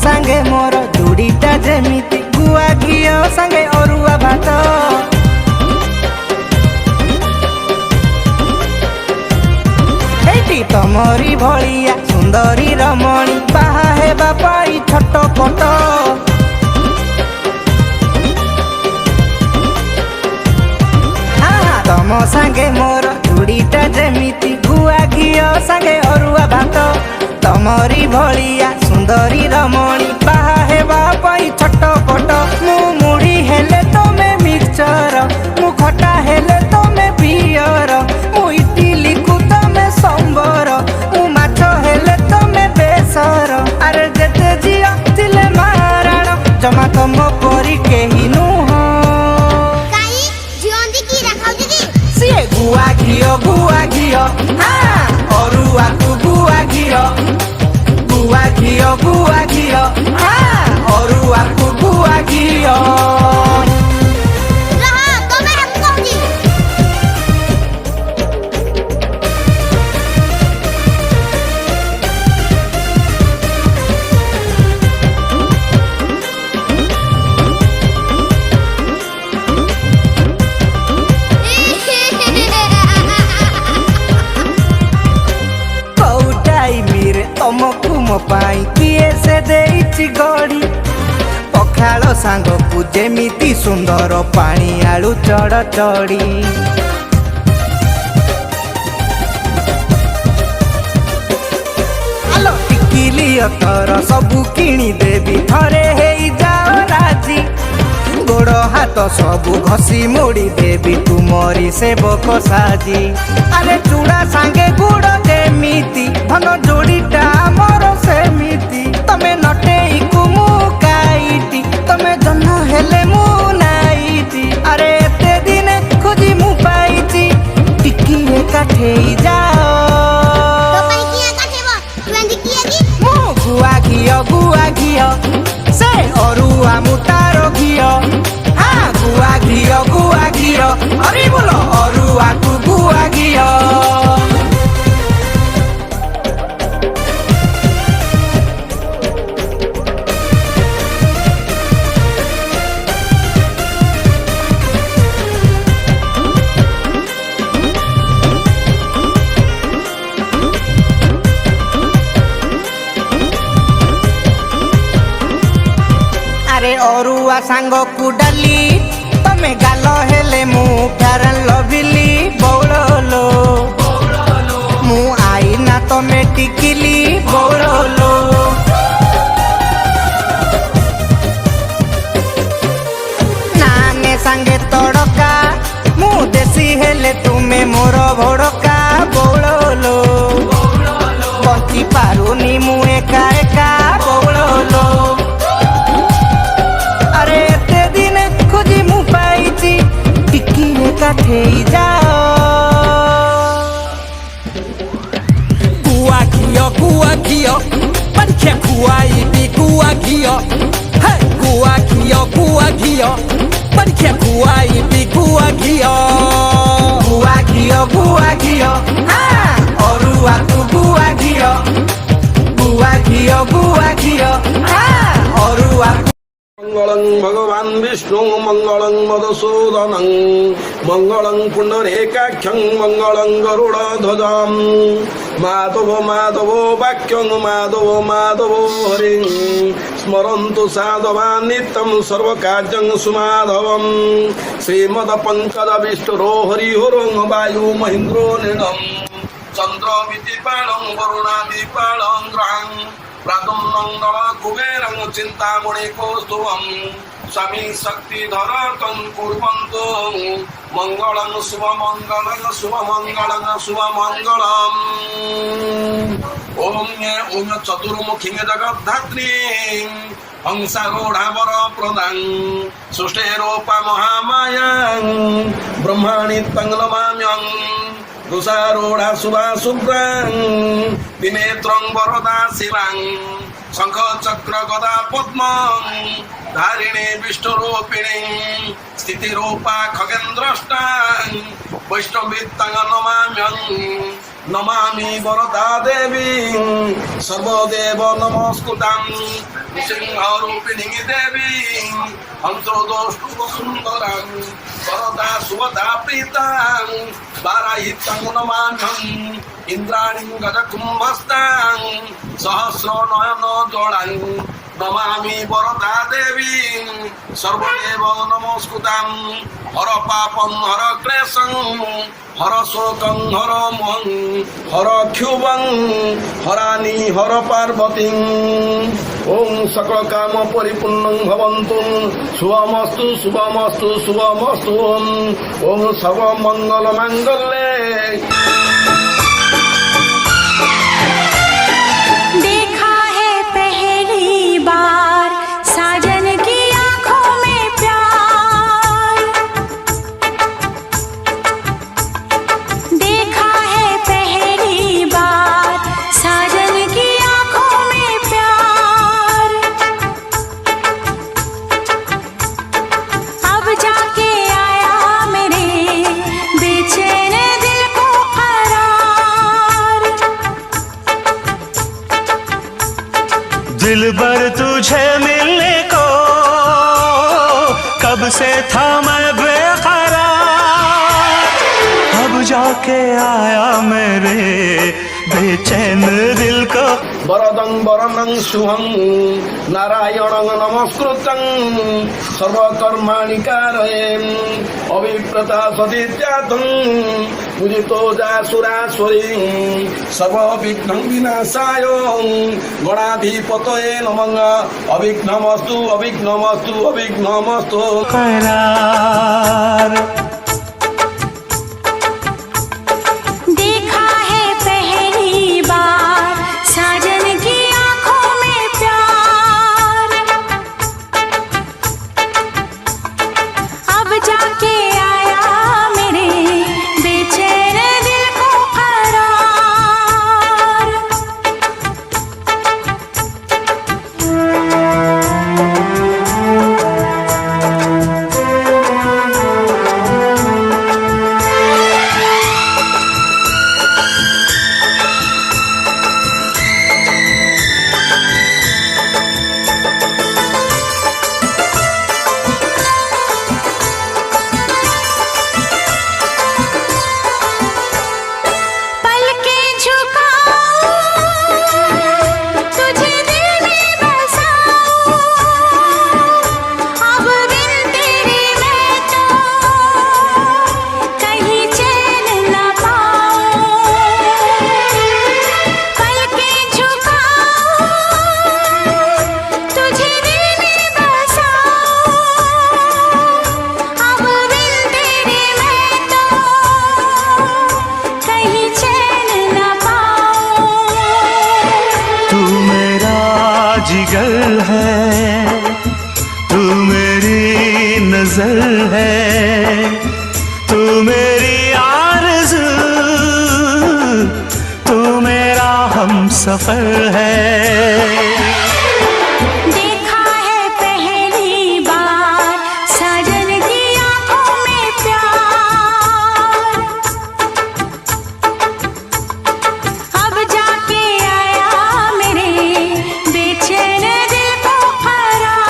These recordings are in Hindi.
सांगे मोर जोड़ीटा जेमिति गुआ घियो सांगे अरुआ भात एटी तमरी भलिया सुंदरी रमणी बाहा हेबा पाई छटपट तम सांगे मोर जोड़ीटा जेमिति गुआ घियो सांगे अरुआ भात तमरी भलिया सुंदरी रमणी बाहा हेबा पाई छटपट मु मुड़ी हेले तमे मिक्सचर मु खटा हेले तमे पियर मु इडली को तमे संबर मु माछ हेले तमे बेसर अरे जेते जिया तिले माराण जमा तम परी केही नुह काई जियोंदी की रखाउ दीदी सिए गुआ घियो हाँ अरुआ को गुआ घियो हाँ अरुआ को गुआ घियो रहा तो मैं हम कहूंगी कौटाई मेरे तमकु मो पाई किए से देइछि गड़ी पखाल सांग को जेमिति सुंदर पानी आलू चढ़ चढ़ी आलो टिकिली अतर सबु किणी देवी थरे हेई जाओ राजी गोड़ हाथ सबु घसी मोड़ी देवी तुमरी सेवक साजी अरे चूड़ा सांगे गुड़ जेमिति धन जोड़ीटा मोर सेमिति तमे नटेई को मु काईटी तमे जन्म हेले मु नाईटी अरे एते दिने खोजी मु पाईची टिकी रे काठेई जाओ तो पाई किया काठेबो तुंदी किया की मु गुआ घियो से अरुआ मुटारो घियो हाँ गुआ घियो अरे बोलो अरुआ को गुआ घियो अरे अरुआ सांग को डाली तमे गाल हेले मु प्यारन लभिली बौड़लो मु आई ना तमे टिकिली बौड़लो नाने सांगे तड़का मु देसी हेले तुमे मोर भड़का बौड़लो बंची पारुनी मु एका एका बौड़लो अरे एते दिन खोजी मु पाईची टिकी रे काठेई जाओ गुआ घियो परीक्षा खुआई भी गुआ घियो है गुआ घियो परीक्षा खुआई भी गुआ घियो हाँ अरुआ को गुआ घियो हाँ अरुआ मंगलं भगवान विष्णु मंगलं मधुसूदनं मंगलं पुंडरीकाक्षं मंगलं गरुडध्वजं माधवो वाक्यं माधवो हरिं स्मरन्तु साधवा नित्यं सर्वकार्यं सुमाधवं श्रीमदपङ्कजविष्णुरो हरिहरं वायु महेन्द्रो नीलं चन्द्रमितिपालं वरुणादिपालं ग्रहं प्रादुम्नं नव कुबेरं चिन्तामणि कौस्तुभं स्वामी शक्तिधर तं कुर्वन्तु मंगलं शुभमंगलं ओम चतुर्मुखी जगद्धात्री हंसारूढ़ावर प्रदान सृष्टिरूपा महामाया ब्रह्माणि तंगलमाम्यं तुषारूढ़ा शुभा शुभ्रां त्रिनेत्रं वरदा शिवां शंख चक्र गदा पद्म धारिणी विष्णुरूपिणी स्थितिरूपा खगेन्द्रष्टा वैष्णवी तंग नमाम्यं नमामि वरदा देवी सर्वदेव नमस्कृतां सिंहरूपिणी देवी हंसोदोष्टु वसुन्धरां वरदा सुवदा प्रीतां वाराहितां नमाम्यहम् इंद्राणीं गजकुम्भस्तां सहस्रनयन जलां नमामि वरदा देवी सर्वदेव नमस्कृतां हर पापं हर क्लेशं हर शोकं हर मोहं हर क्षुभं हरानि हर पार्वती ओं सकल काम परिपूर्णं भवन्तु शुभमस्तु शुभमस्तु शुभमस्तु ओं सर्वमंगल मांगल्ये देखा है पहली बार साजन की आंखों में प्यार देखा है पहली बार साजन की आंखों में प्यार अब जाके आया मेरे बेचैन दिल को करार दिलबर तुझे मिलने को कब से था मैं बेकरार अब जाके आया मेरे बेचैन दिल को वरदं वरनं शुभं नारायणं नमस्कृतं सर्वकर्माणि कारयेन् अविप्रता सदित्यातं पूजितो जासुरासुरी सर्वविघ्नं विनाशाय गणाधिपतये नमः अविघ्नमस्तु अविघ्नमस्तु अविघ्नमस्तु करार देखा है पहली बार साजन की आंखों में प्यार अब जाके आया मेरे बेचैन दिल को करार पलकें झुकाऊं तुझे दिल में बसाऊं अब बिन तेरे मैं तो कहीं चैन न पाऊं पलकें झुकाऊं तुझे दिल में बसाऊं अब बिन तेरे मैं तो कहीं चैन न पाऊं तू मेरा जिगर है तू मेरी नजर है तू मेरी आरज़ू तू मेरा हमसफर है देखा है पहली बार साजन की आंखों में प्यार अब जाके आया मेरे बेचैन दिल को करार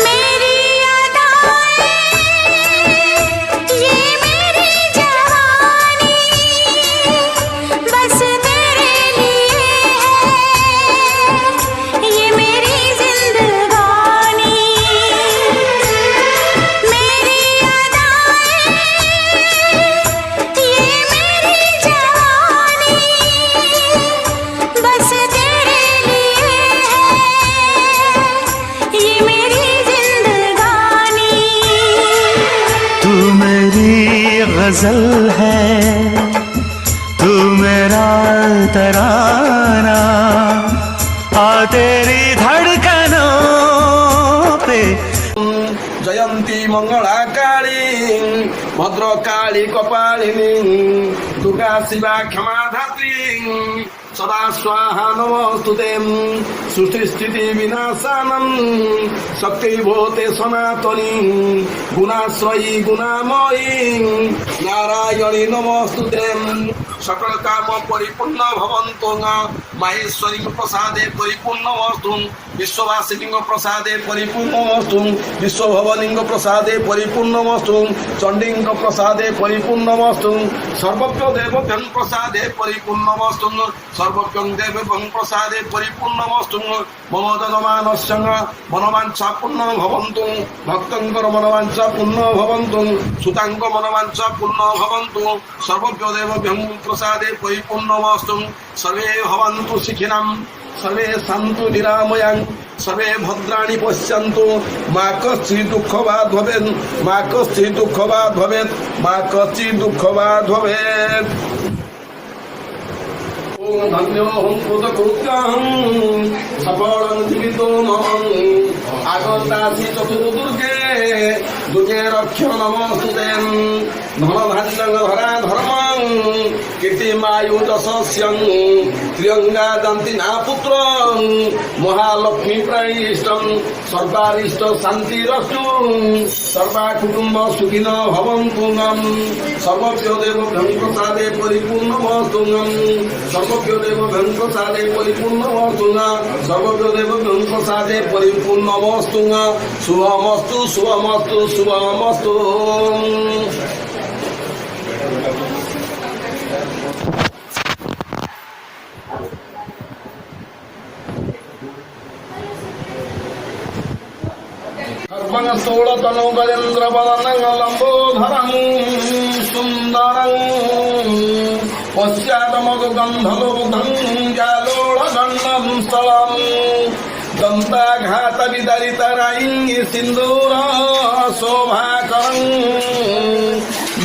मेरी अदाएं ये मेरी जवानी बस तेरे लिए है ये मेरी जिंदगानी मेरी अदाएं ये मेरी जवानी बस तेरे लिए है ये मेरी जिंदगानी तू मेरी गजल है तू मेरा कुन्ती मंगला काली भद्रकाली कपालिनी दुर्गा शिवा क्षमा धात्री सदा स्वाहा नमोस्तुते सृष्टि स्थिति विनाशानं शक्तिभूते सनातनी गुणाश्रयी गुणामयी नारायणी नमोस्तुते सकल काम परिपूर्ण भवन्तु माहेश्वरी प्रसादे परिपूर्णमस्तु विश्ववासिनी प्रसादे परिपूर्णमस्तु विश्वभवनी प्रसादे परिपूर्णमस्तु चंडी प्रसादे परिपूर्णमस्तु सर्वज्ञ देवभ्यं प्रसादे परिपूर्णमस्तु सर्वज्ञ देवभ्यं प्रसादे परिपूर्णमस्तु मम जनमानस्य मनोवांछा पूर्ण भवन्तु भक्तंकर मनोवांछा पूर्ण भवन्तु सुतांक मनोवांछा पूर्ण भवन्तु सर्वज्ञ देवभ्यं प्रसादे परिपूर्णमस्तु सर्वे भवन्तु सुखिनः सर्वे सन्तु निरामयां सर्वे भद्राणि पश्यन्तु मा कश्चित् दुःखभाग् भवेत् मा कश्चित् दुःखभाग् भवेत् मा कश्चित् दुःखभाग् भवेत् ओम धन्योऽहं कृतकृत्याहं सफलं जीवितो मम आगतासि चतुर्दुर्गे दुर्गे रक्ष नमोस्तुते धनधान्यं धरा धर्मं कीर्तिमायुजशस्यं त्र्यंगा दन्ति ना पुत्रं महालक्ष्मी प्रायिष्टं सर्वारिष्ट शान्तिरस्तु सर्वा कुटुम्ब सुखिनो भवन्तु सर्वज्ञ देवभ्यं प्रसादे परिपूर्णमस्तु सर्वज्ञ देवभ्यं प्रसादे परिपूर्णमस्तु सर्वज्ञ देवभ्यं प्रसादे परिपूर्णमस्तु शुभमस्तु शुभमस्तु शुभमस्तु षोलतनु गजेन्द्र वदनं लंबोधरं सुंदरं पश्चादमगु गंधलोधं जालोळगण्डं स्थलं दन्ताघात विदरितरायं सिन्दूर शोभाकरं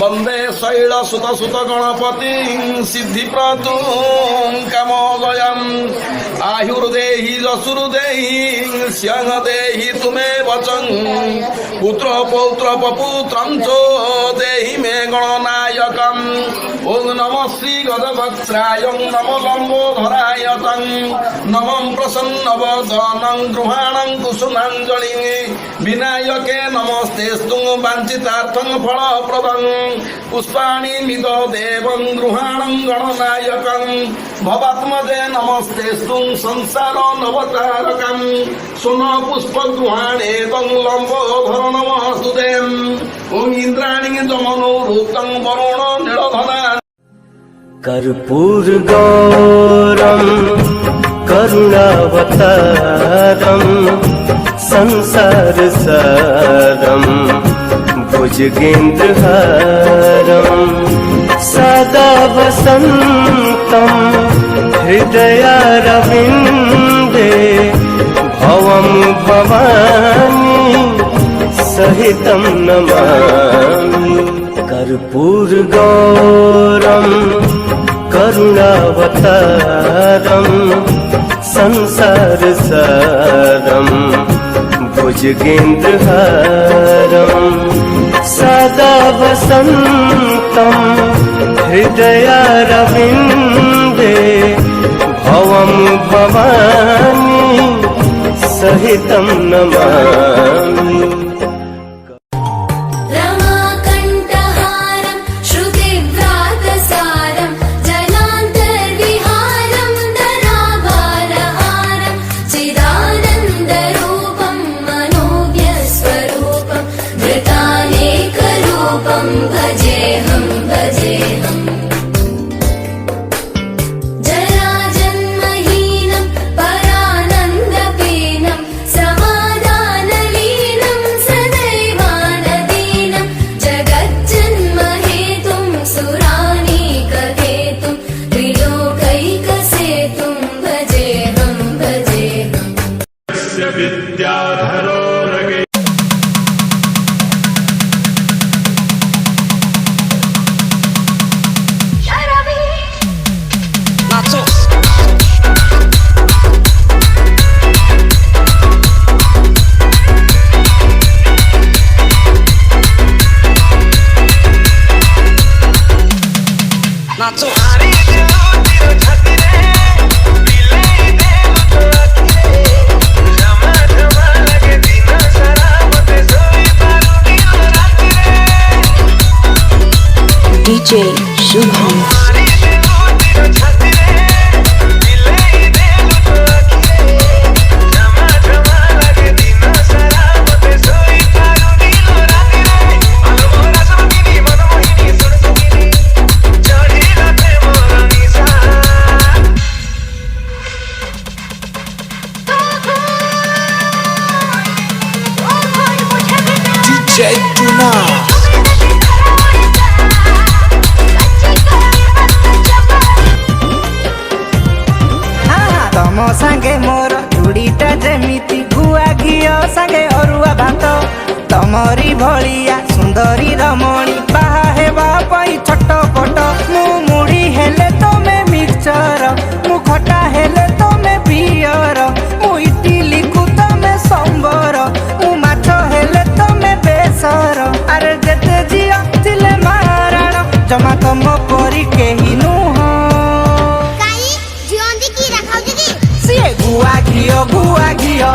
वन्दे शैलसुत सुत गणपति सिद्धिप्रदं कामोदयम् आयुर्देहि यशुर्देहि स्यङ्देहि तुमे वचं पुत्र पौत्र पपुत्रं च देहि मे गणनायकम् ॐ नमः श्री गजवक्त्राय नमो लम्बोधराय तं नमः प्रसन्नवदनं गृहाणं कुसुमाञ्जलिं विनायके नमस्तेस्तुं वाञ्छितार्थं फलप्रदं पुष्पाणि मिद देवं गृहाणं गणनायकं भवात्मजे नमस्तेस्तुं संसार नवतारकं सुन पुष्प गृहाणे तं लम्बोधर नमस्तुते ॐ इन्द्राणि जमनो रूतं वरुण नीलधना कर्पूर गौरम करुणावतारम संसार सारम भुजगेन्द्रहारम सदा वसन्तं हृदयारविन्दे भवं भवानी सहितं नमामि कर्पूर गौरम करुणावतारम संसार सारम भुजगेन्द्रहारम सदा वसन्तं हृदयारविन्दे भवं भवानी सहितं नमामि रमाकण्ठहारं श्रुतिव्रातसारं जलान्तर्विहारं धराभारहारं चिदानन्दरूपं मनोज्ञस्वरूपं धृतानेकरूपं भजेऽहं भजेऽहम् जराजन्महीनं परानन्दपीनं समाधानलीनं सदैवानदीनं जगज्जन्महेतुं सुरानीकहेतुं त्रिलोकैकसेतुं भजेऽहं भजेऽहम् DJ Shubham. तम सांगे मोर चूड़ीटा जेमिति गुआ घिओ सांगे अरुआ भात तमरी भलिया सुंदरी रमणी बाहा हेबा पई छटपट मु मुड़ी हेले तमे मिक्सचर मु खटा हेले तमे पियर मु इडली कु तमे संबर मु माछ हेले तमे बेसर अरे जेते जिया तिले माराण जमा तम परी केही नुह काई जियोंदी की रखाउ जी गुआ घिओ